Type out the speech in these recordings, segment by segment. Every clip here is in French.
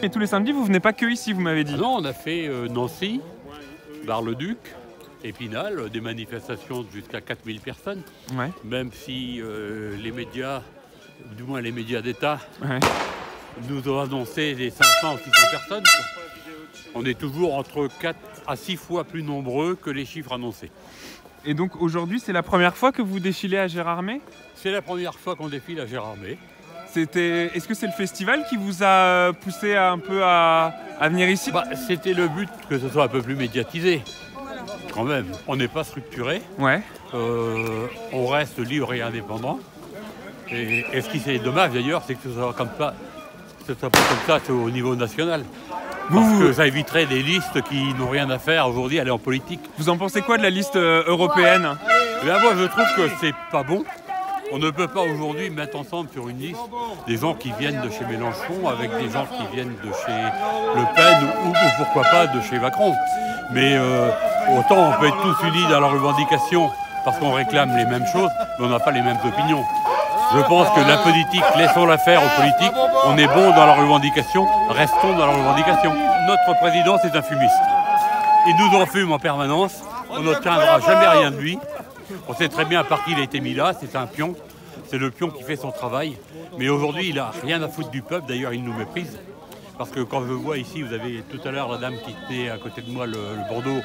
et tous les samedis, vous venez pas que ici, vous m'avez dit. Ah non, on a fait Nancy, Bar-le-Duc, Épinal, des manifestations jusqu'à 4000 personnes. Ouais. Même si les médias, du moins les médias d'État, Ouais. nous ont annoncé des 500 ou 600 personnes. On est toujours entre 4 à 6 fois plus nombreux que les chiffres annoncés. Et donc aujourd'hui, c'est la première fois que vous défilez à Gérardmer? C'est la première fois qu'on défile à Gérardmer. Est-ce que c'est le festival qui vous a poussé un peu à venir ici? C'était le but que ce soit un peu plus médiatisé. Quand même, on n'est pas structuré. Ouais. On reste libre et indépendant. Et ce qui est dommage d'ailleurs, c'est que ce soit comme ça, pas comme ça au niveau national. Parce que ça éviterait des listes qui n'ont rien à faire aujourd'hui, aller en politique. Vous en pensez quoi de la liste européenne? Moi, je trouve que c'est pas bon. On ne peut pas aujourd'hui mettre ensemble sur une liste des gens qui viennent de chez Mélenchon avec des gens qui viennent de chez Le Pen ou pourquoi pas de chez Macron. Mais autant on peut être tous unis dans leurs revendications parce qu'on réclame les mêmes choses, mais on n'a pas les mêmes opinions. Je pense que la politique, laissons-la faire aux politiques. On est bon dans leurs revendications, restons dans leurs revendications. Notre président, c'est un fumiste. Il nous en fume en permanence. On n'obtiendra jamais rien de lui. On sait très bien par qui il a été mis là. C'est un pion. C'est le pion qui fait son travail. Mais aujourd'hui, il n'a rien à foutre du peuple. D'ailleurs, il nous méprise. Parce que quand je vois ici, vous avez tout à l'heure la dame qui tenait à côté de moi le Bordeaux,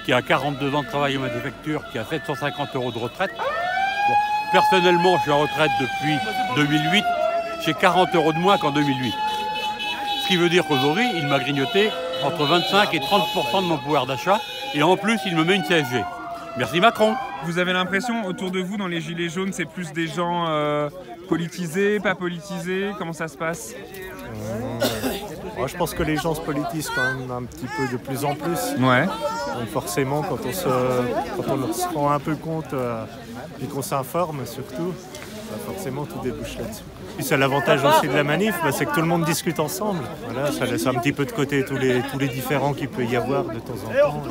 qui a 42 ans de travail en manufacture, qui a 750 € de retraite. Bon, personnellement, je suis en retraite depuis 2008. J'ai 40 € de moins qu'en 2008. Ce qui veut dire qu'aujourd'hui, il m'a grignoté entre 25 et 30% de mon pouvoir d'achat. Et en plus, il me met une CSG. Merci Macron. Vous avez l'impression, autour de vous, dans les Gilets jaunes, c'est plus des gens politisés, pas politisés? Comment ça se passe? Moi, je pense que les gens se politisent quand même un petit peu de plus en plus. Ouais. Donc forcément, quand on se rend un peu compte et qu'on s'informe surtout, forcément tout débouche là-dessus. Puis c'est l'avantage aussi de la manif, c'est que tout le monde discute ensemble. Voilà, ça laisse un petit peu de côté tous les différends qu'il peut y avoir de temps en temps.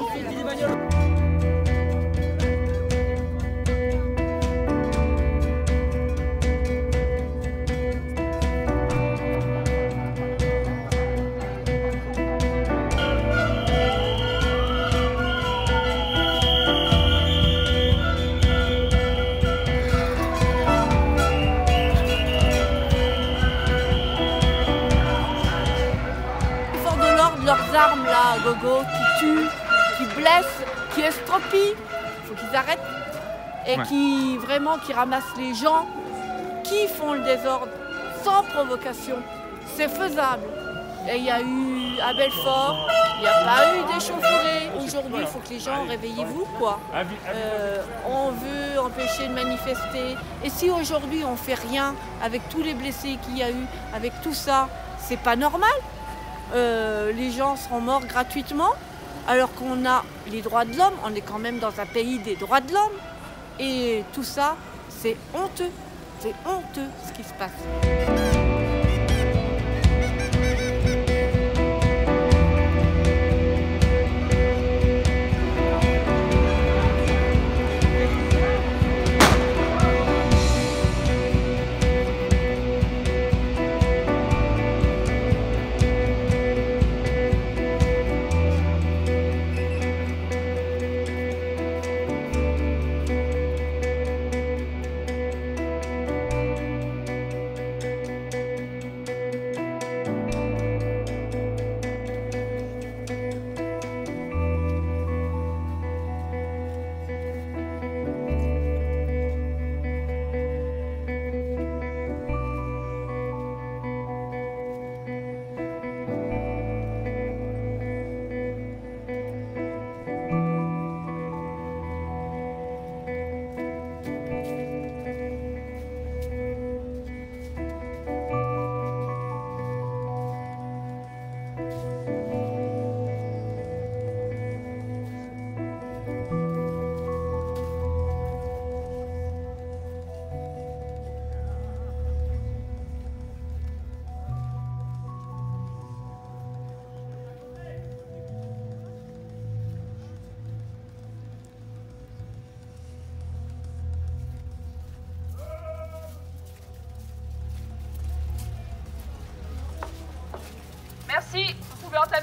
Leurs armes là, à gogo, qui tuent, qui blessent, qui estropient, il faut qu'ils arrêtent et qui ramassent les gens qui font le désordre sans provocation. C'est faisable. Et il y a eu à Belfort, il n'y a pas eu d'échauffourée. Aujourd'hui, il faut que les gens, réveillez-vous quoi. On veut empêcher de manifester. Et si aujourd'hui on fait rien avec tous les blessés qu'il y a eu, avec tout ça, c'est pas normal. Les gens seront morts gratuitement, alors qu'on a les droits de l'homme, on est quand même dans un pays des droits de l'homme. Et tout ça, c'est honteux ce qui se passe.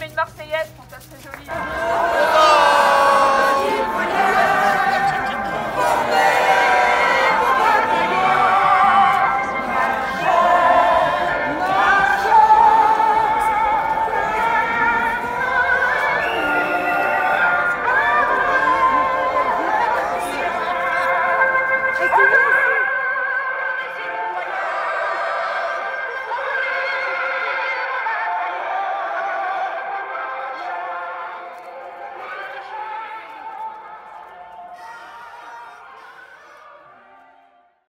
une Marseillaise, ça serait joli.